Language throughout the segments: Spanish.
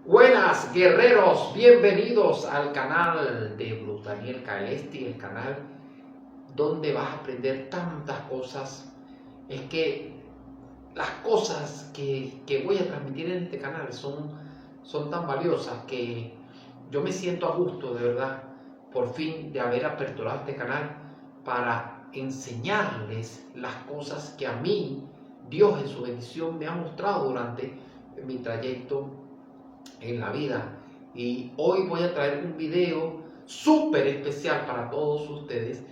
Buenas guerreros, bienvenidos al canal de Bruce Daniel Caelesti, el canal donde vas a aprender tantas cosas. Es que las cosas que voy a transmitir en este canal son tan valiosas que yo me siento a gusto, de verdad, por fin de haber aperturado este canal para enseñarles las cosas que a mí Dios en su bendición me ha mostrado durante mi trayecto en la vida. Y hoy voy a traer un video súper especial para todos ustedes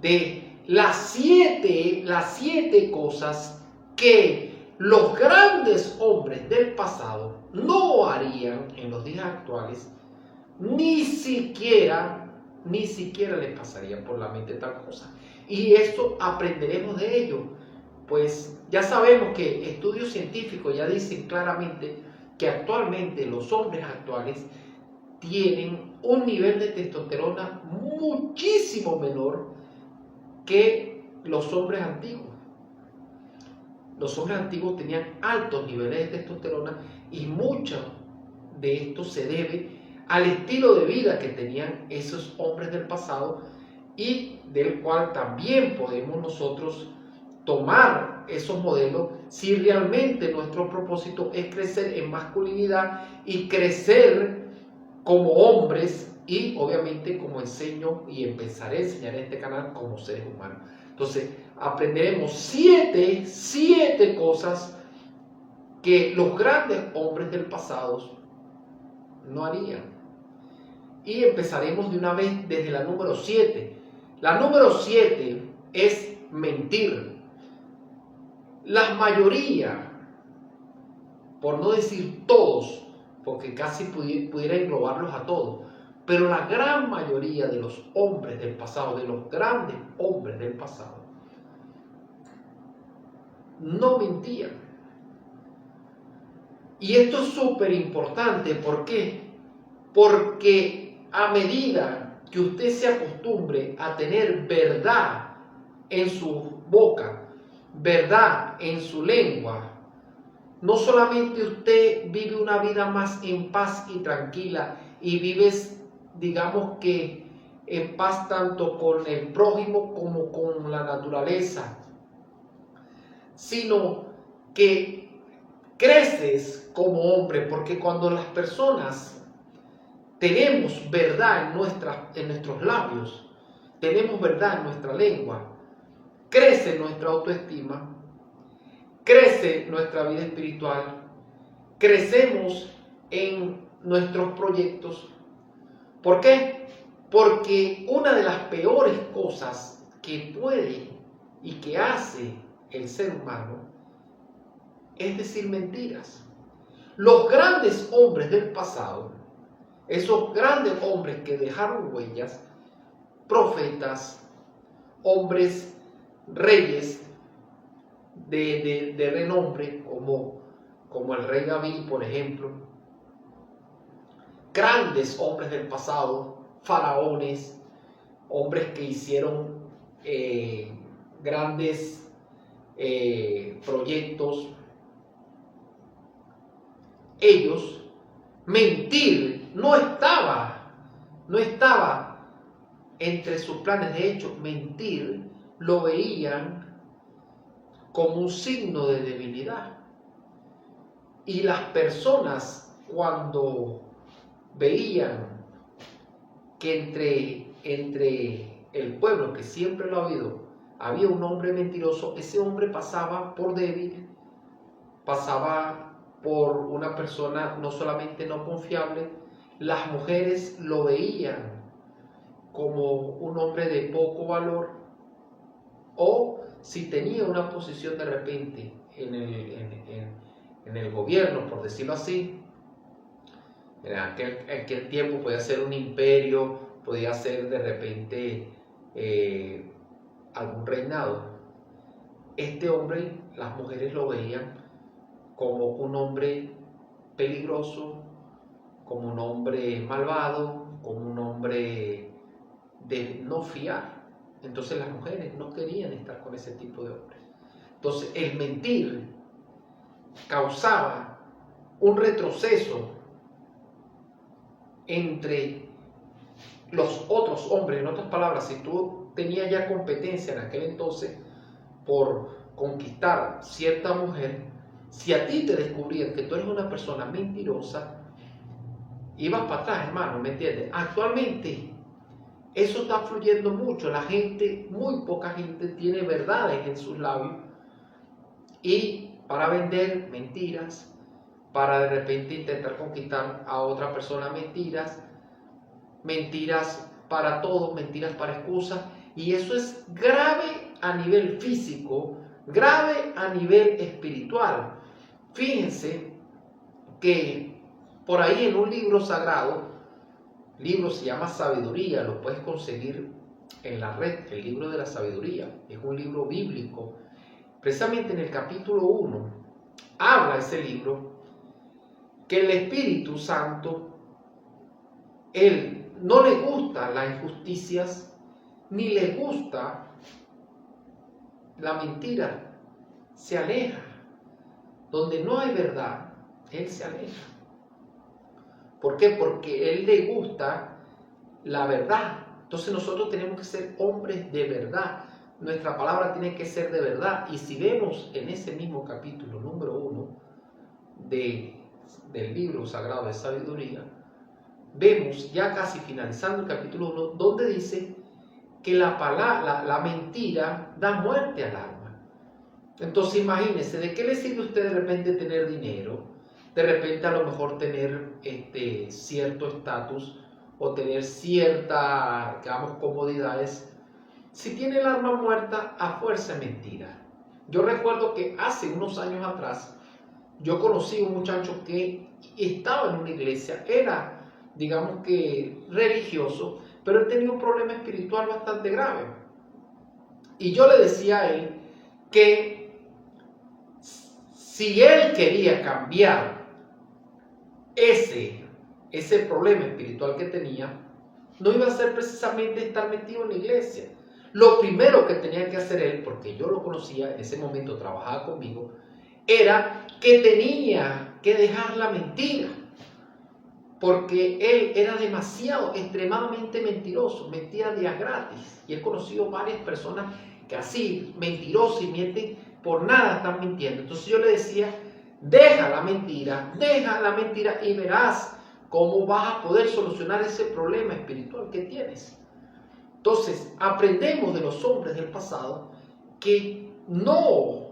de las siete cosas que los grandes hombres del pasado no harían en los días actuales, ni siquiera les pasaría por la mente tal cosa. Y esto aprenderemos de ello, pues ya sabemos que estudios científicos ya dicen claramente que actualmente los hombres actuales tienen un nivel de testosterona muchísimo menor que los hombres antiguos. Los hombres antiguos tenían altos niveles de testosterona y mucho de esto se debe al estilo de vida que tenían esos hombres del pasado y del cual también podemos nosotros tomar esos modelos si realmente nuestro propósito es crecer en masculinidad y crecer como hombres y obviamente como enseño y empezaré a enseñar en este canal como seres humanos. Entonces aprenderemos siete cosas que los grandes hombres del pasado no harían. Y empezaremos de una vez desde la número 7. La número 7 es mentir. La mayoría, por no decir todos, porque casi pudiera englobarlos a todos, pero la gran mayoría de los hombres del pasado, de los grandes hombres del pasado, no mentían. Y esto es súper importante, ¿por qué? Porque a medida que usted se acostumbre a tener verdad en su boca, verdad en su lengua, no solamente usted vive una vida más en paz y tranquila y vives, digamos que en paz tanto con el prójimo como con la naturaleza, sino que creces como hombre, porque cuando las personas tenemos verdad en nuestros labios, tenemos verdad en nuestra lengua, crece nuestra autoestima, crece nuestra vida espiritual, crecemos en nuestros proyectos. ¿Por qué? Porque una de las peores cosas que puede y que hace el ser humano es decir mentiras. Los grandes hombres del pasado, esos grandes hombres que dejaron huellas, profetas, hombres, reyes de renombre, como el rey David, por ejemplo, grandes hombres del pasado, faraones, hombres que hicieron grandes proyectos. Ellos, mentir no estaba entre sus planes. De hecho, mentir lo veían como un signo de debilidad. Y las personas, cuando veían que entre el pueblo, que siempre lo ha habido, había un hombre mentiroso, ese hombre pasaba por débil, pasaba por una persona no solamente no confiable. Las mujeres lo veían como un hombre de poco valor, o si tenía una posición de repente en el gobierno, por decirlo así. En aquel tiempo podía ser un imperio, podía ser de repente algún reinado. Este hombre, las mujeres lo veían como un hombre peligroso, como un hombre malvado, como un hombre de no fiar. Entonces las mujeres no querían estar con ese tipo de hombres. Entonces el mentir causaba un retroceso entre los otros hombres. En otras palabras, si tú tenías ya competencia en aquel entonces por conquistar cierta mujer, si a ti te descubrían que tú eres una persona mentirosa, ibas para atrás, hermano, ¿me entiendes? Actualmente eso está fluyendo mucho. La gente, muy poca gente tiene verdades en sus labios, y para vender mentiras, para de repente intentar conquistar a otra persona, mentiras, mentiras para todo, mentiras para excusas, y eso es grave a nivel físico, grave a nivel espiritual. Fíjense que por ahí en un libro sagrado, libro se llama Sabiduría, lo puedes conseguir en la red, el libro de la sabiduría, es un libro bíblico. Precisamente en el capítulo 1 habla ese libro que el Espíritu Santo, él no le gustan las injusticias, ni le gusta la mentira, se aleja. Donde no hay verdad, él se aleja. ¿Por qué? Porque él le gusta la verdad. Entonces nosotros tenemos que ser hombres de verdad. Nuestra palabra tiene que ser de verdad. Y si vemos en ese mismo capítulo número 1 del libro sagrado de sabiduría, vemos ya casi finalizando el capítulo 1, donde dice que la mentira da muerte al alma. Entonces imagínense, ¿de qué le sirve a usted de repente tener dinero? De repente a lo mejor tener cierto estatus o tener ciertas, digamos, comodidades. Si tiene el alma muerta, a fuerza es mentira. Yo recuerdo que hace unos años atrás, yo conocí a un muchacho que estaba en una iglesia, era, digamos que, religioso, pero él tenía un problema espiritual bastante grave. Y yo le decía a él que si él quería cambiar ese problema espiritual que tenía, no iba a ser precisamente estar metido en la iglesia. Lo primero que tenía que hacer él, porque yo lo conocía, en ese momento trabajaba conmigo, era que tenía que dejar la mentira, porque él era demasiado, extremadamente mentiroso, mentía días gratis, y he conocido varias personas que así, mentirosos y mienten, por nada están mintiendo. Entonces yo le decía, deja la mentira y verás cómo vas a poder solucionar ese problema espiritual que tienes. Entonces aprendemos de los hombres del pasado que no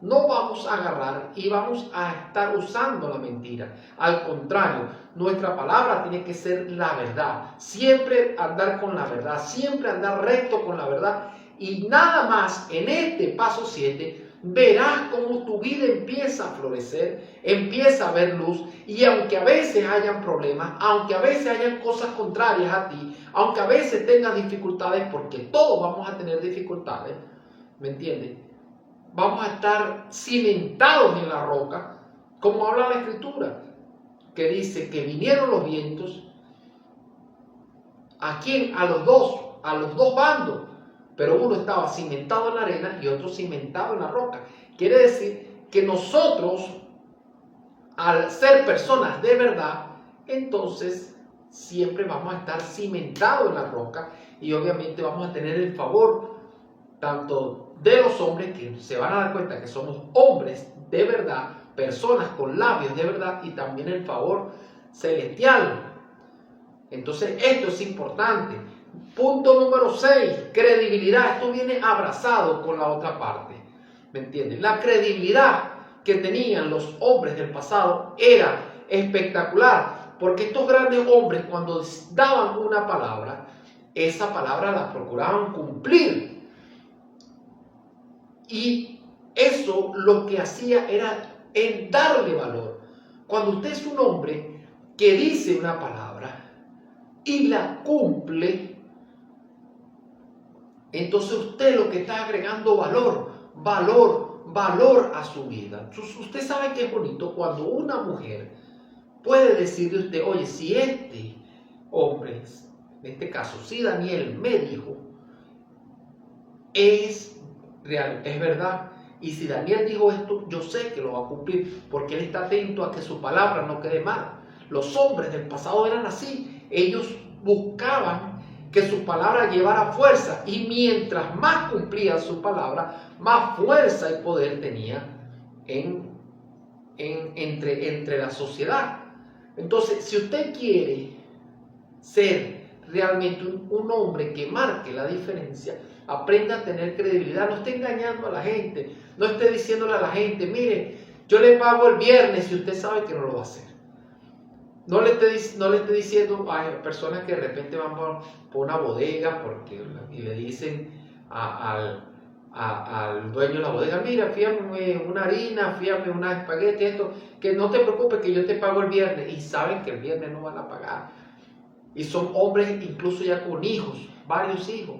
vamos a agarrar y vamos a estar usando la mentira. Al contrario, nuestra palabra tiene que ser la verdad. Siempre andar con la verdad, siempre andar recto con la verdad. Y nada más en este paso 7 verás cómo tu vida empieza a florecer, empieza a ver luz, y aunque a veces hayan problemas, aunque a veces hayan cosas contrarias a ti, aunque a veces tengas dificultades, porque todos vamos a tener dificultades, ¿me entiendes? Vamos a estar cimentados en la roca, como habla la Escritura, que dice que vinieron los vientos, ¿a quién? A los dos bandos. Pero uno estaba cimentado en la arena y otro cimentado en la roca. Quiere decir que nosotros, al ser personas de verdad, entonces siempre vamos a estar cimentados en la roca, y obviamente vamos a tener el favor tanto de los hombres, que se van a dar cuenta que somos hombres de verdad, personas con labios de verdad, y también el favor celestial. Entonces esto es importante. Punto número 6, credibilidad. Esto viene abrazado con la otra parte, ¿me entienden? La credibilidad que tenían los hombres del pasado era espectacular, porque estos grandes hombres, cuando daban una palabra, esa palabra la procuraban cumplir, y eso lo que hacía era el darle valor. Cuando usted es un hombre que dice una palabra y la cumple, entonces usted lo que está agregando valor a su vida. Entonces usted sabe que es bonito cuando una mujer puede decirle a usted, oye, si este hombre, en este caso, si Daniel me dijo, es real, es verdad. Y si Daniel dijo esto, yo sé que lo va a cumplir, porque él está atento a que su palabra no quede mal. Los hombres del pasado eran así. Ellos buscaban que su palabra llevara fuerza, y mientras más cumplían su palabra, más fuerza y poder tenía entre la sociedad. Entonces, si usted quiere ser realmente un hombre que marque la diferencia, aprenda a tener credibilidad. No esté engañando a la gente, no esté diciéndole a la gente, mire, yo le pago el viernes si usted sabe que no lo va a hacer. No le esté diciendo a personas que de repente van por una bodega y le dicen al dueño de la bodega, mira, fíjame una harina, fíjame una espagueti, esto, que no te preocupes que yo te pago el viernes, y saben que el viernes no van a pagar. Y son hombres incluso ya con hijos, varios hijos,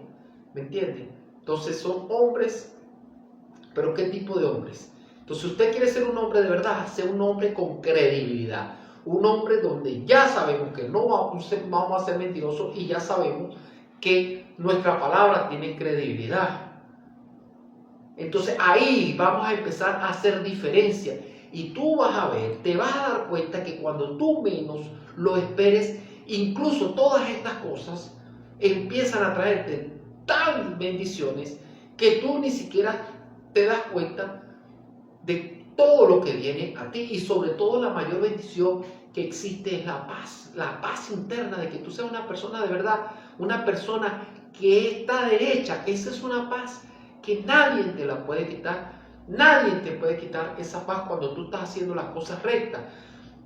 ¿me entienden? Entonces son hombres, pero ¿qué tipo de hombres? Entonces, si usted quiere ser un hombre de verdad, sea un hombre con credibilidad. Un hombre donde ya sabemos que no vamos a ser mentirosos, y ya sabemos que nuestra palabra tiene credibilidad. Entonces ahí vamos a empezar a hacer diferencia, y tú vas a ver, te vas a dar cuenta que cuando tú menos lo esperes, incluso todas estas cosas empiezan a traerte tan bendiciones que tú ni siquiera te das cuenta de todo lo que viene a ti. Y sobre todo, la mayor bendición que existe es la paz interna, de que tú seas una persona de verdad, una persona que está derecha. Esa es una paz que nadie te la puede quitar. Nadie te puede quitar esa paz cuando tú estás haciendo las cosas rectas.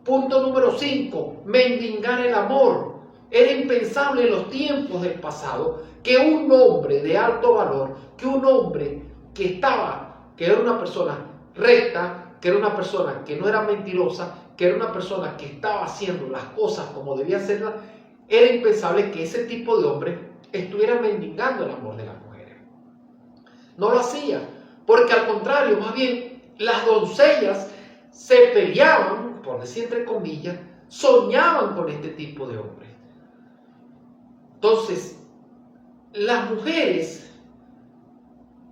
Punto número 5, mendigar el amor. Era impensable en los tiempos del pasado que un hombre de alto valor, que un hombre que era una persona recta, que era una persona que no era mentirosa, que era una persona que estaba haciendo las cosas como debía hacerlas, era impensable que ese tipo de hombre estuviera mendigando el amor de las mujeres. No lo hacía, porque al contrario, más bien, las doncellas se peleaban, por decir entre comillas, soñaban con este tipo de hombres. Entonces, las mujeres,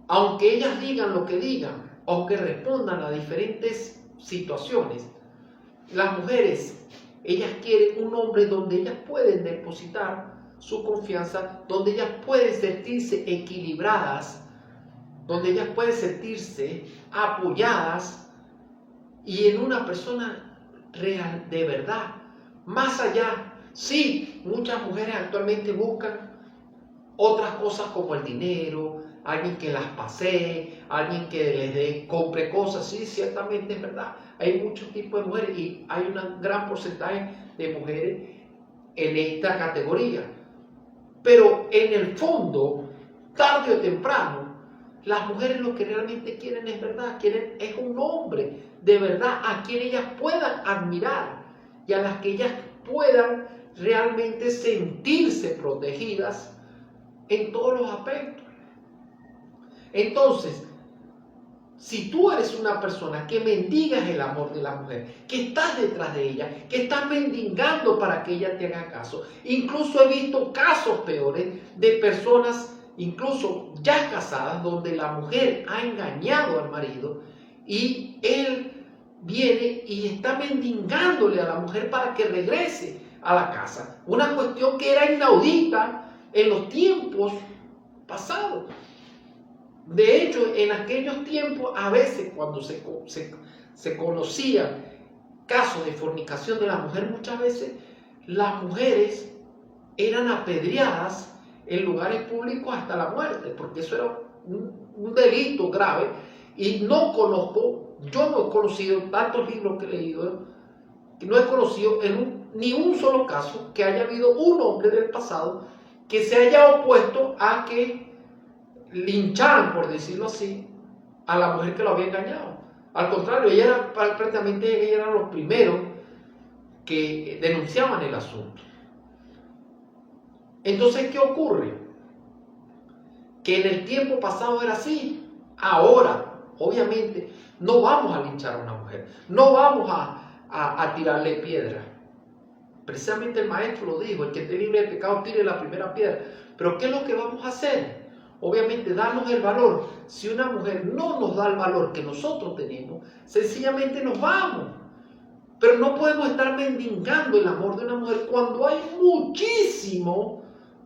aunque ellas digan lo que digan, aunque respondan a diferentes situaciones, las mujeres, ellas quieren un hombre donde ellas pueden depositar su confianza, donde ellas pueden sentirse equilibradas, donde ellas pueden sentirse apoyadas, y en una persona real, de verdad, más allá. Sí, muchas mujeres actualmente buscan otras cosas como el dinero, alguien que las pasee, alguien que les compre cosas. Sí, ciertamente es verdad. Hay muchos tipos de mujeres, y hay un gran porcentaje de mujeres en esta categoría. Pero en el fondo, tarde o temprano, las mujeres lo que realmente quieren es verdad, es un hombre de verdad a quien ellas puedan admirar, y a las que ellas puedan realmente sentirse protegidas en todos los aspectos. Entonces, si tú eres una persona que mendigas el amor de la mujer, que estás detrás de ella, que estás mendigando para que ella te haga caso, incluso he visto casos peores de personas, incluso ya casadas, donde la mujer ha engañado al marido y él viene y está mendigándole a la mujer para que regrese a la casa. Una cuestión que era inaudita en los tiempos pasados. De hecho, en aquellos tiempos, a veces cuando se conocían casos de fornicación de la mujer, muchas veces las mujeres eran apedreadas en lugares públicos hasta la muerte, porque eso era un delito grave. Y yo no he conocido tantos libros que he leído, que no he conocido ni un solo caso que haya habido un hombre del pasado que se haya opuesto a que lincharan, por decirlo así, a la mujer que lo había engañado. Al contrario, prácticamente ellos eran los primeros que denunciaban el asunto. Entonces, ¿qué ocurre? Que en el tiempo pasado era así. Ahora, obviamente, no vamos a linchar a una mujer, no vamos a tirarle piedra. Precisamente el maestro lo dijo: el que esté libre de pecado tire la primera piedra. Pero ¿qué es lo que vamos a hacer? Obviamente, darnos el valor. Si una mujer no nos da el valor que nosotros tenemos, sencillamente nos vamos. Pero no podemos estar mendigando el amor de una mujer cuando hay muchísimos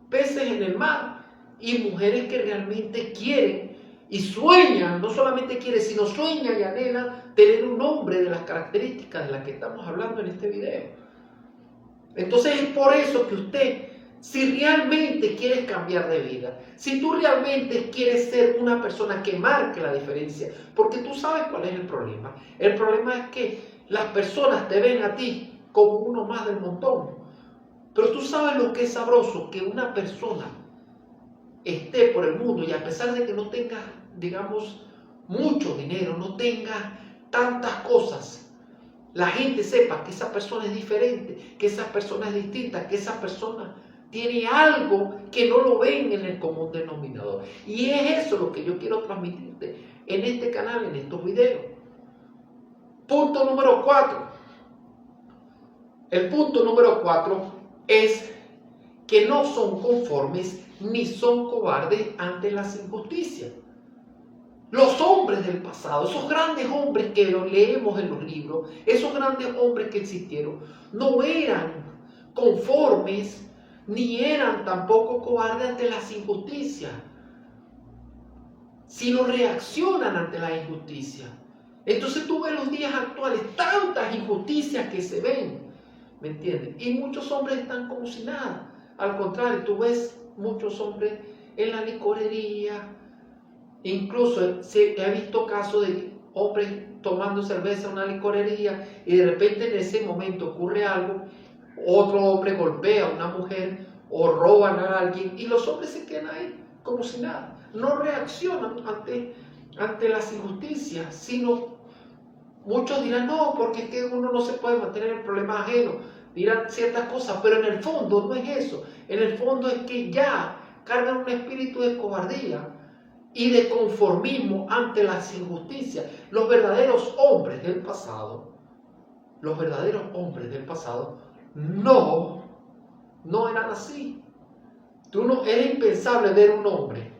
peces en el mar y mujeres que realmente quieren y sueñan, no solamente quieren, sino sueñan y anhelan tener un hombre de las características de las que estamos hablando en este video. Entonces es por eso que usted, si realmente quieres cambiar de vida, si tú realmente quieres ser una persona que marque la diferencia, porque tú sabes cuál es el problema. El problema es que las personas te ven a ti como uno más del montón. Pero tú sabes lo que es sabroso, que una persona esté por el mundo y a pesar de que no tenga, digamos, mucho dinero, no tenga tantas cosas, la gente sepa que esa persona es diferente, que esa persona es distinta, que esa persona tiene algo que no lo ven en el común denominador. Y es eso lo que yo quiero transmitirte en este canal, en estos videos. Punto número 4. El punto número 4 es que no son conformes ni son cobardes ante las injusticias. Los hombres del pasado, esos grandes hombres que leemos en los libros, esos grandes hombres que existieron, no eran conformes ni eran tampoco cobardes ante las injusticias, sino reaccionan ante la injusticia. Entonces tú ves los días actuales tantas injusticias que se ven, ¿me entiendes? Y muchos hombres están como si nada. Al contrario, tú ves muchos hombres en la licorería. Incluso he visto casos de hombres tomando cerveza en una licorería y de repente en ese momento ocurre algo, otro hombre golpea a una mujer o roban a alguien y los hombres se quedan ahí como si nada. No reaccionan ante las injusticias, sino muchos dirán, no, porque es que uno no se puede mantener en problemas ajenos, dirán ciertas cosas, pero en el fondo no es eso. En el fondo es que ya cargan un espíritu de cobardía y de conformismo ante las injusticias. Los verdaderos hombres del pasado no eran así. Era impensable ver un hombre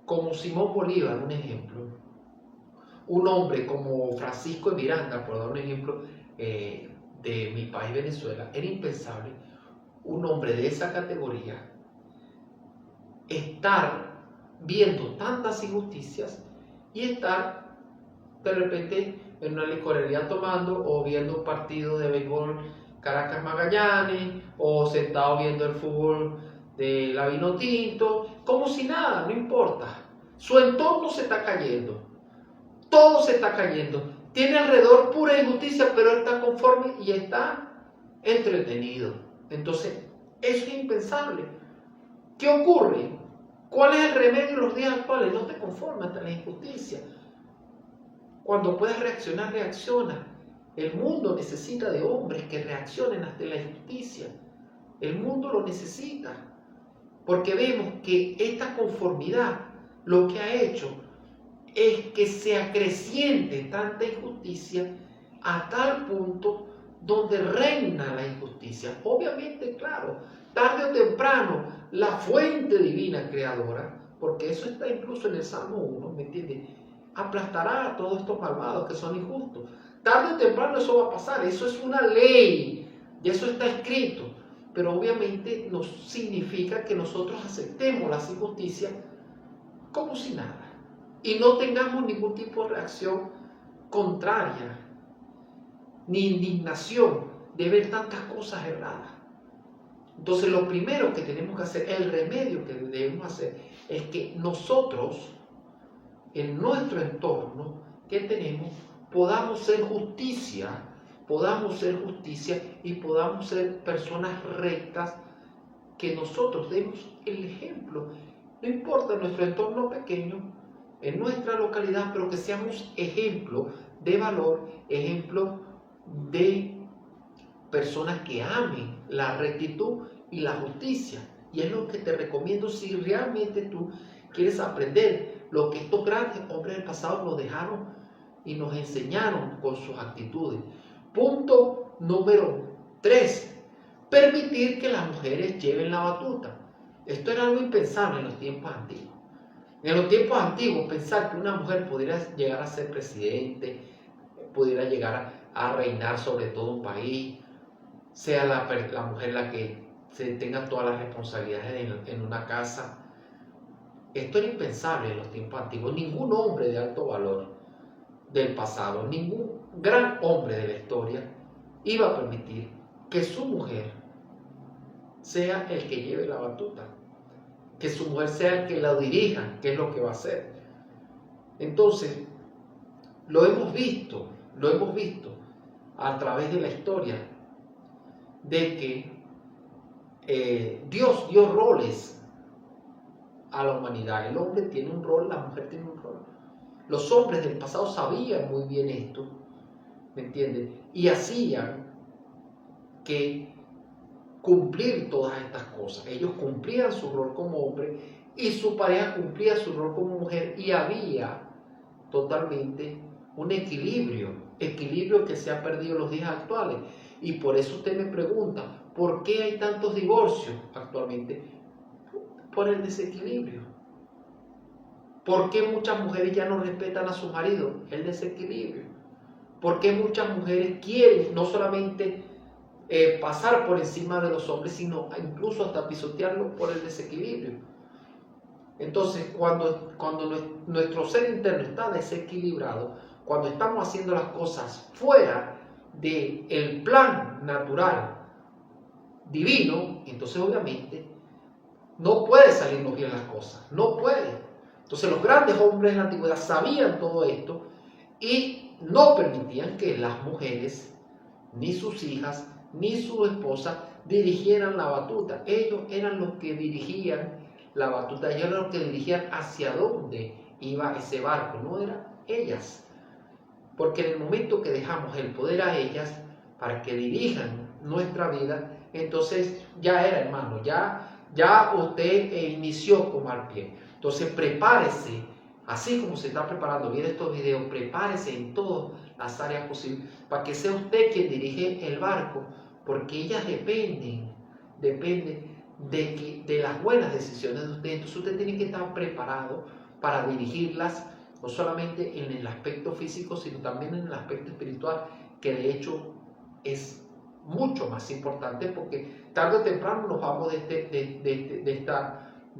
como Simón Bolívar, un ejemplo, un hombre como Francisco de Miranda, por dar un ejemplo de mi país, Venezuela. Era impensable un hombre de esa categoría estar viendo tantas injusticias y estar de repente en una licorería tomando o viendo un partido de béisbol Caracas Magallanes o sentado viendo el fútbol de la Vinotinto, como si nada, no importa. Su entorno se está cayendo, todo se está cayendo, tiene alrededor pura injusticia, pero él está conforme y está entretenido. Entonces, eso es impensable. ¿Qué ocurre? ¿Cuál es el remedio en los días actuales? No te conformes ante la injusticia. Cuando puedes reaccionar, reacciona. El mundo necesita de hombres que reaccionen ante la injusticia. El mundo lo necesita. Porque vemos que esta conformidad lo que ha hecho es que se acreciente tanta injusticia a tal punto donde reina la injusticia. Obviamente, claro, tarde o temprano, la fuente divina creadora, porque eso está incluso en el Salmo 1, ¿me entiendes? Aplastará a todos estos malvados que son injustos. Tarde o temprano eso va a pasar, eso es una ley, y eso está escrito. Pero obviamente no significa que nosotros aceptemos las injusticias como si nada. Y no tengamos ningún tipo de reacción contraria, ni indignación de ver tantas cosas erradas. Entonces lo primero que tenemos que hacer, el remedio que debemos hacer, es que nosotros, en nuestro entorno que tenemos, podamos ser justicia y podamos ser personas rectas, que nosotros demos el ejemplo. No importa en nuestro entorno pequeño, en nuestra localidad, pero que seamos ejemplo de valor, ejemplo de personas que amen la rectitud y la justicia. Y es lo que te recomiendo si realmente tú quieres aprender lo que estos grandes hombres del pasado nos dejaron y nos enseñaron con sus actitudes. Punto número 3. Permitir que las mujeres lleven la batuta. Esto era algo impensable en los tiempos antiguos. En los tiempos antiguos, pensar que una mujer pudiera llegar a ser presidente, pudiera llegar a reinar sobre todo un país, sea la mujer la que tenga todas las responsabilidades en una casa. Esto era impensable en los tiempos antiguos. Ningún hombre de alto valor del pasado, ningún gran hombre de la historia iba a permitir que su mujer sea el que lleve la batuta, que su mujer sea el que la dirija, que es lo que va a hacer. Entonces, lo hemos visto a través de la historia, de que Dios dio roles a la humanidad. El hombre tiene un rol, la mujer tiene un rol. Los hombres del pasado sabían muy bien esto, ¿me entienden? Y hacían que cumplir todas estas cosas. Ellos cumplían su rol como hombre y su pareja cumplía su rol como mujer, y había totalmente un equilibrio que se ha perdido en los días actuales. Y por eso usted me pregunta, ¿por qué hay tantos divorcios actualmente? Por el desequilibrio. ¿Por qué muchas mujeres ya no respetan a sus maridos? El desequilibrio. ¿Por qué muchas mujeres quieren no solamente pasar por encima de los hombres, sino incluso hasta pisotearlos por el desequilibrio? Entonces, cuando nuestro ser interno está desequilibrado, cuando estamos haciendo las cosas fuera del plan natural divino, entonces obviamente no puede salirnos bien las cosas, no puede. Entonces los grandes hombres de la antigüedad sabían todo esto y no permitían que las mujeres, ni sus hijas, ni su esposa dirigieran la batuta. Ellos eran los que dirigían la batuta, ellos eran los que dirigían hacia dónde iba ese barco, no eran ellas. Porque en el momento que dejamos el poder a ellas para que dirijan nuestra vida, entonces ya era, hermano, ya usted inició con mal pie. Entonces prepárese, así como se está preparando bien estos videos, prepárese en todas las áreas posibles para que sea usted quien dirige el barco, porque ellas dependen de las buenas decisiones de usted. Entonces usted tiene que estar preparado para dirigirlas, no solamente en el aspecto físico, sino también en el aspecto espiritual, que de hecho es mucho más importante, porque tarde o temprano nos vamos de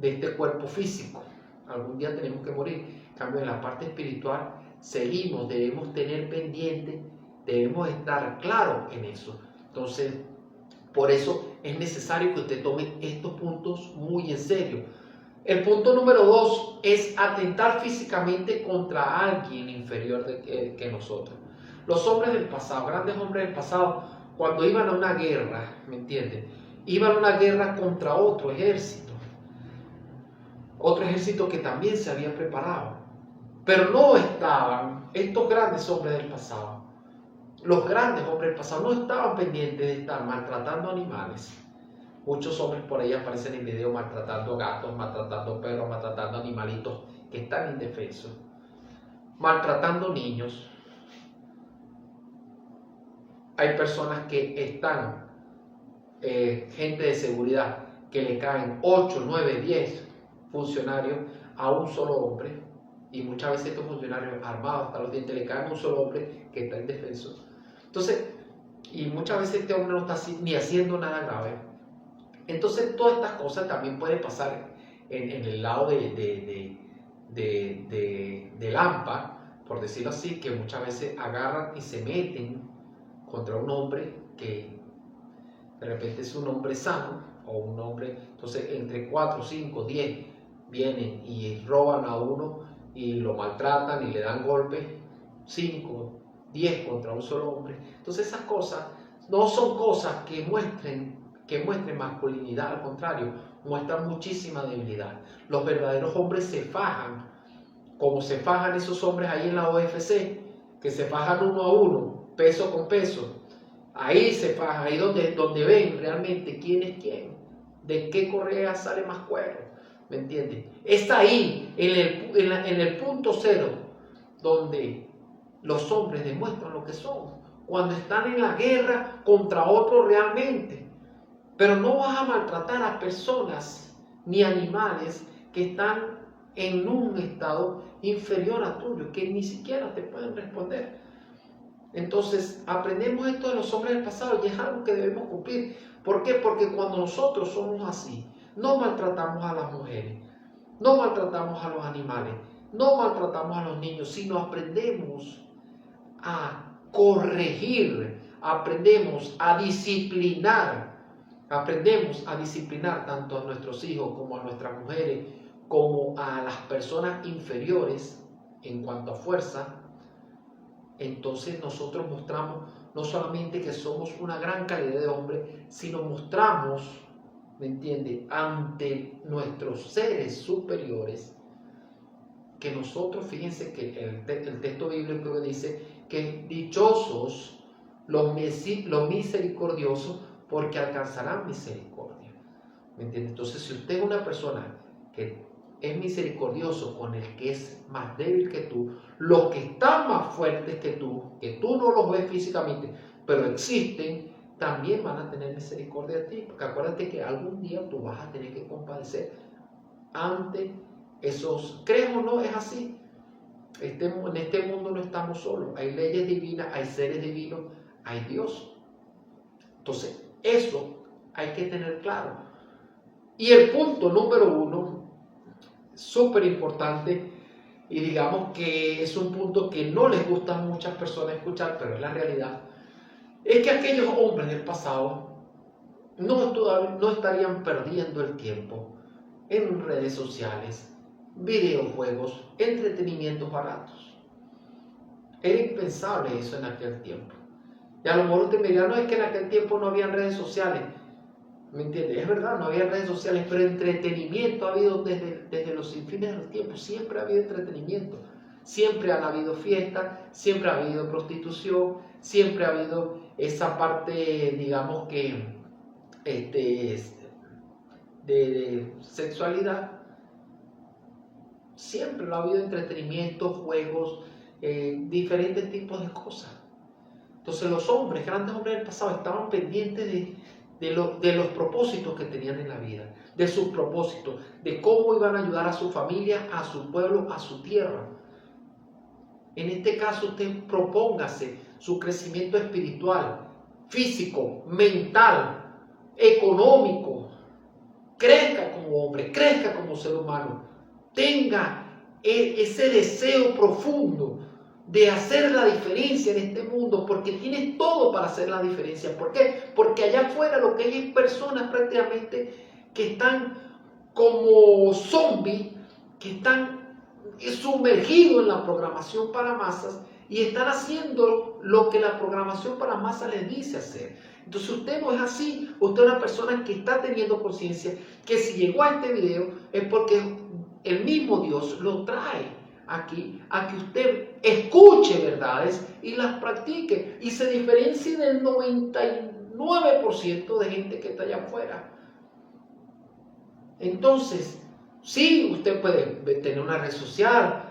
este cuerpo físico. Algún día tenemos que morir. En cambio, en la parte espiritual seguimos, debemos tener pendiente, debemos estar claros en eso. Entonces, por eso es necesario que usted tome estos puntos muy en serio. El punto número 2 es atentar físicamente contra alguien inferior que nosotros. Los hombres del pasado, grandes hombres del pasado, cuando iban a una guerra, ¿me entienden? Iban a una guerra contra otro ejército que también se había preparado. Pero no estaban, estos grandes hombres del pasado, los grandes hombres del pasado no estaban pendientes de estar maltratando animales. Muchos hombres por ahí aparecen en video maltratando gatos, maltratando perros, maltratando animalitos que están indefensos, maltratando niños. Hay personas que están, gente de seguridad, que le caen 8, 9, 10 funcionarios a un solo hombre, y muchas veces estos funcionarios armados hasta los dientes le caen a un solo hombre que está indefenso. Entonces, y muchas veces este hombre no está ni haciendo nada grave. Entonces, todas estas cosas también pueden pasar en el lado de Lampa, por decirlo así, que muchas veces agarran y se meten contra un hombre que de repente es un hombre sano, o un hombre, entonces entre 4, 5, 10 vienen y roban a uno y lo maltratan y le dan golpes, 5, 10 contra un solo hombre. Entonces esas cosas no son cosas que muestren masculinidad, al contrario, muestran muchísima debilidad. Los verdaderos hombres se fajan, como se fajan esos hombres ahí en la OFC, que se fajan uno a uno, peso con peso. Ahí se fajan, ahí donde ven realmente quién es quién, de qué correa sale más cuero, ¿me entiendes? Es ahí, en el punto cero, donde los hombres demuestran lo que son, cuando están en la guerra contra otros realmente. Pero no vas a maltratar a personas ni animales que están en un estado inferior a tuyo, que ni siquiera te pueden responder. Entonces, aprendemos esto de los hombres del pasado y es algo que debemos cumplir. ¿Por qué? Porque cuando nosotros somos así, no maltratamos a las mujeres, no maltratamos a los animales, no maltratamos a los niños, sino aprendemos a corregir, aprendemos a disciplinar tanto a nuestros hijos como a nuestras mujeres, como a las personas inferiores en cuanto a fuerza. Entonces nosotros mostramos no solamente que somos una gran calidad de hombre, sino mostramos, ¿me entiende?, ante nuestros seres superiores, que nosotros, fíjense que el texto bíblico dice que dichosos los misericordiosos, porque alcanzarán misericordia. ¿Me entiende? Entonces, si usted es una persona que es misericordioso con el que es más débil que tú, los que están más fuertes que tú no los ves físicamente, pero existen, también van a tener misericordia de ti, porque acuérdate que algún día tú vas a tener que compadecer ante esos. ¿Crees o no? Es así. En este mundo no estamos solos, hay leyes divinas, hay seres divinos, hay Dios. Entonces, eso hay que tener claro. Y el punto número 1, súper importante, y digamos que es un punto que no les gusta a muchas personas escuchar, pero es la realidad, es que aquellos hombres del pasado no estarían perdiendo el tiempo en redes sociales, videojuegos, entretenimientos baratos. Era impensable eso en aquel tiempo. Y a lo mejor usted me dirá, no, es que en aquel tiempo no había redes sociales. ¿Me entiende? Es verdad, no había redes sociales, pero entretenimiento ha habido desde los infines de los tiempos. Siempre ha habido entretenimiento. Siempre han habido fiestas, siempre ha habido prostitución, siempre ha habido esa parte, digamos que, de sexualidad. Siempre lo ha habido entretenimiento, juegos, diferentes tipos de cosas. Entonces los hombres, grandes hombres del pasado, estaban pendientes de los propósitos que tenían en la vida, de sus propósitos, de cómo iban a ayudar a su familia, a su pueblo, a su tierra. En este caso usted propóngase su crecimiento espiritual, físico, mental, económico. Crezca como hombre, crezca como ser humano. Tenga ese deseo profundo de hacer la diferencia en este mundo, porque tienes todo para hacer la diferencia. ¿Por qué? Porque allá afuera lo que hay es personas prácticamente que están como zombies, que están sumergidos en la programación para masas y están haciendo lo que la programación para masas les dice hacer. Entonces usted no es así, usted es una persona que está teniendo conciencia, que si llegó a este video es porque el mismo Dios lo trae aquí a que usted escuche verdades y las practique y se diferencie del 99% de gente que está allá afuera. Entonces, sí, usted puede tener una red social,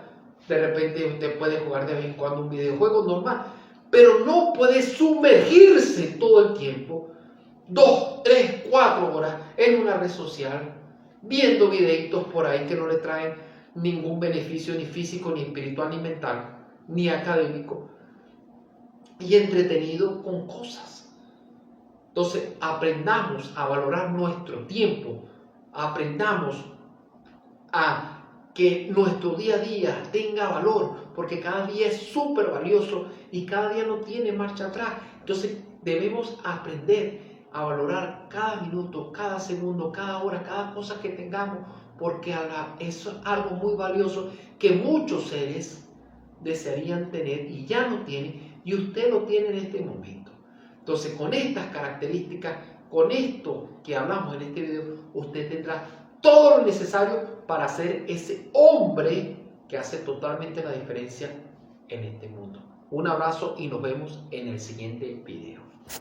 de repente usted puede jugar de vez en cuando un videojuego normal, pero no puede sumergirse todo el tiempo, 2, 3, 4 horas en una red social, viendo videitos por ahí que no le traen ningún beneficio ni físico, ni espiritual, ni mental, ni académico, y entretenido con cosas. Entonces, aprendamos a valorar nuestro tiempo, aprendamos a que nuestro día a día tenga valor, porque cada día es súper valioso y cada día no tiene marcha atrás. Entonces, debemos aprender a valorar cada minuto, cada segundo, cada hora, cada cosa que tengamos, porque eso es algo muy valioso que muchos seres desearían tener y ya no tienen, y usted lo tiene en este momento. Entonces, con estas características, con esto que hablamos en este video, usted tendrá todo lo necesario para ser ese hombre que hace totalmente la diferencia en este mundo. Un abrazo y nos vemos en el siguiente video.